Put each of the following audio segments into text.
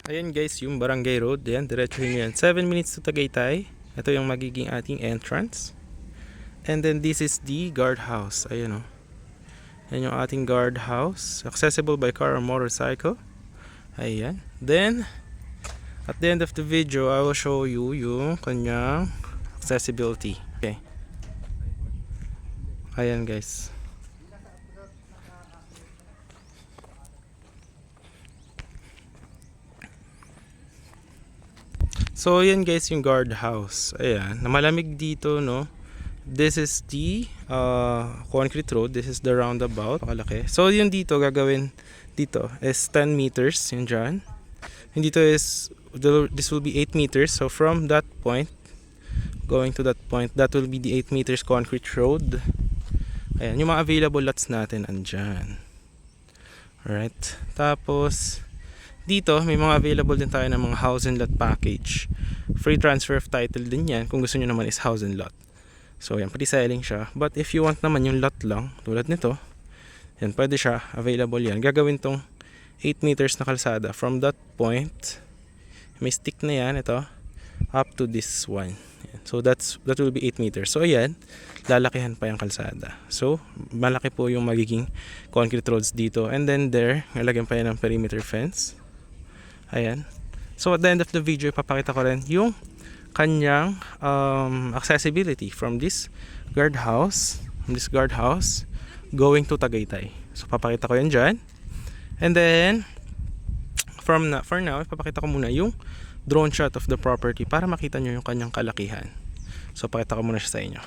Ayan guys, yung Barangay Road. Ayan, diretsuhin nyo yan. 7 minutes to Tagaytay. Ito yung magiging ating entrance. And then this is the guardhouse. Ayan o. Ayan yung ating guardhouse. Accessible by car or motorcycle. Ayan. Then, at the end of the video, I will show you yung kanyang accessibility. Okay. Ayan guys. So ayan guys yung guardhouse. Ayan, malamig dito no. This is the concrete road. This is the roundabout. Makalaki. So yung dito gagawin dito is 10 meters yun dyan. Yung dito is this will be 8 meters. So from that point going to that point, that will be the 8 meters concrete road. Ayan, yung mga available lots natin andyan. Alright. Tapos dito may mga available din tayo ng mga house and lot package. Free transfer of title din yan kung gusto nyo naman is house and lot. So yan, pati selling siya. But if you want naman yung lot lang, tulad nito, yan, pwede siya, available yan. Gagawin tong 8 meters na kalsada. From that point, may stick na yan, ito, up to this one. Yan. So that will be 8 meters. So ayan, lalakihan pa yung kalsada. So malaki po yung magiging concrete roads dito. And then there, nalagyan pa yan ng perimeter fence. Ayan. So at the end of the video, ipapakita ko rin yung kanyang accessibility from this guardhouse going to Tagaytay. So papakita ko yan dyan. And then for now, ipapakita ko muna yung drone shot of the property para makita nyo yung kanyang kalakihan. So pakita ko muna siya sa inyo.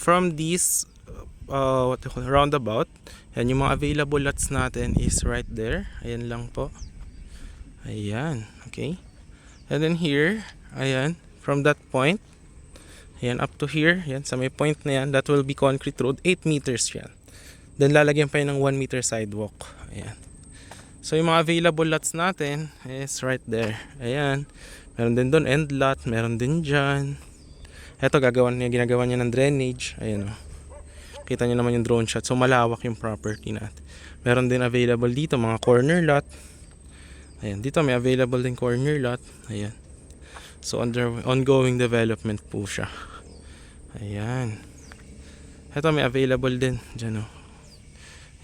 From this roundabout, yan, yung mga available lots natin is right there. Ayan lang po. Ayan, okay. And then here, ayan, from that point, ayan, up to here, yan, sa may point na yan, that will be concrete road, 8 meters yan. Then lalagyan pa yun ng 1 meter sidewalk. Ayan. So yung mga available lots natin is right there. Ayan. Meron din doon end lot, meron din dyan. Ito ginagawa niya ng drainage. Ayan o. Kita niyo naman yung drone shot. So malawak yung property natin. Meron din available dito mga corner lot. Ayan, dito may available din corner lot. Ayan. So under ongoing development po siya. Ayan. Ito may available din diyan o.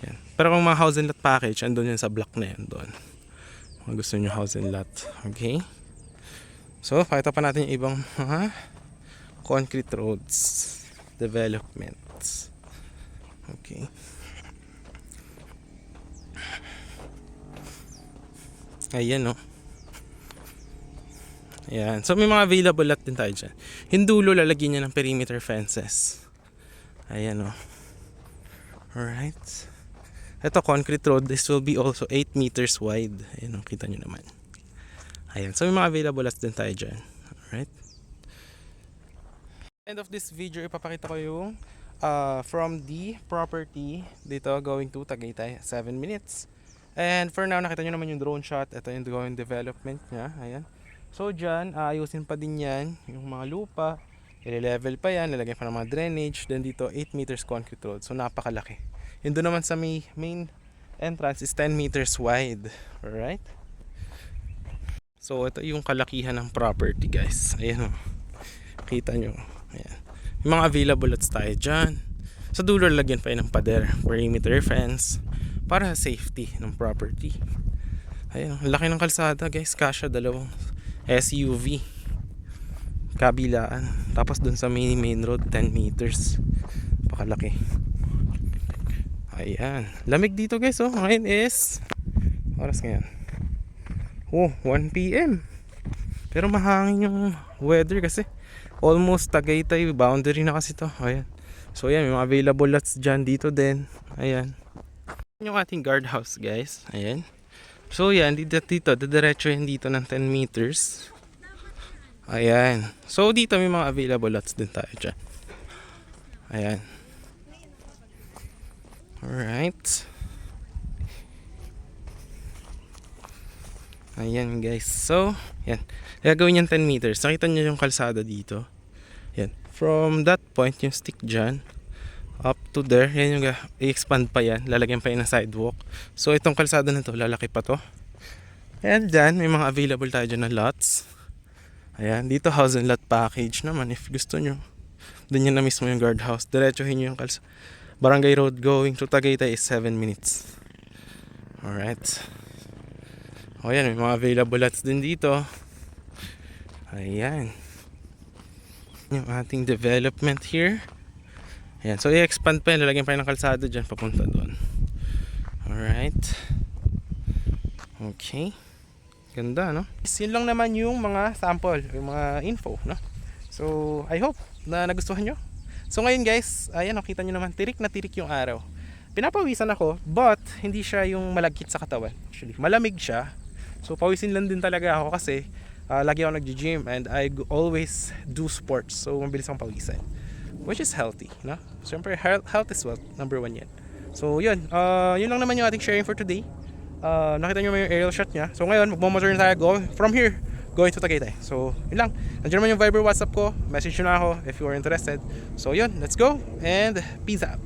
Ayan. Pero kung mga house and lot package, andun yan sa block na yan doon. Kung gusto niyo house and lot. Okay? So, pakita pa natin yung ibang concrete roads developments. Okay. Ayan no. Ayan. So may mga available lot din tayo dyan. Yung dulo lalagyan niya ng perimeter fences. Ayan no. Alright. Ito concrete road. This will be also 8 meters wide. Ayan no. Kita nyo naman. Ayan. So may mga available lots din tayo dyan. Alright. End of this video, ipapakita ko yung from the property dito going to Tagaytay, 7 minutes. And for now, nakita nyo naman yung drone shot. Ito yung going development niya. Ayan. So dyan, ayusin pa din yan yung mga lupa. I-level pa yan, lalagyan pa ng mga drainage. Then dito 8 meters concrete road. So napakalaki. Yun doon naman sa main entrance is 10 meters wide. Alright. So ito yung kalakihan ng property guys. Ayan o. Kita nyo. Ayan. Yung mga available lots tayo dyan. Sa dulo lagyan pa yun ng pader, perimeter fence para safety ng property. Ayan, laki ng kalsada guys. Kasya dalawang SUV kabilaan. Tapos dun sa main road 10 meters. Pakalaki. Ayan. Lamig dito guys oh. Ngayon is oras ngayon. 1 PM. Pero mahangin yung weather kasi almost Tagaytay boundary na kasi to. Ayan. So ayan, may mga available lots dyan dito din. Ayan. Yung ating guardhouse guys. Ayan. So yan, dito, didiretsuhin dito ng 10 meters. Ayan. So dito may mga available lots din tayo dyan. Ayan. Alright. Ayan guys. So, yan. Gagawin yan 10 meters. Nakita nyo yung kalsada dito. Yan. From that point, yung stick dyan, up to there, yan yung i-expand pa yan. Lalagyan pa yan ng sidewalk. So, itong kalsada na to, lalaki pa to. And dyan, may mga available tayo dyan na lots. Ayan. Dito, house and lot package naman. If gusto nyo, dun yun na mismo yung guardhouse. Diretsuhin nyo yung Barangay Road going to Tagaytay is 7 minutes. Alright. O yan, may mga available lots din dito. Ayan. Yung ating development here. Ayan, so i-expand pa yan. Lalagyan pa yan ng kalsada dyan papunta doon. Alright. Okay. Ganda, no? Yun lang naman yung mga sample, yung mga info, no? So, I hope na nagustuhan nyo. So ngayon guys, ayan, nakita nyo naman, tirik na tirik yung araw. Pinapawisan ako, but hindi siya yung malagkit sa katawan. Actually, malamig siya. So pawisin lang din talaga ako kasi lagi ako nag-gym and I always do sports. So mabilis akong pawisan. Which is healthy, no? Siyempre, health is wealth. Number 1 yan. So yun, yun lang naman yung ating sharing for today. Nakita nyo yung aerial shot niya. So ngayon, magmamotor na tayo from here going to Tagaytay. So yun lang. Nandiyan naman yung Viber, WhatsApp ko. Message nyo na ako if you are interested. So yun, let's go and peace out.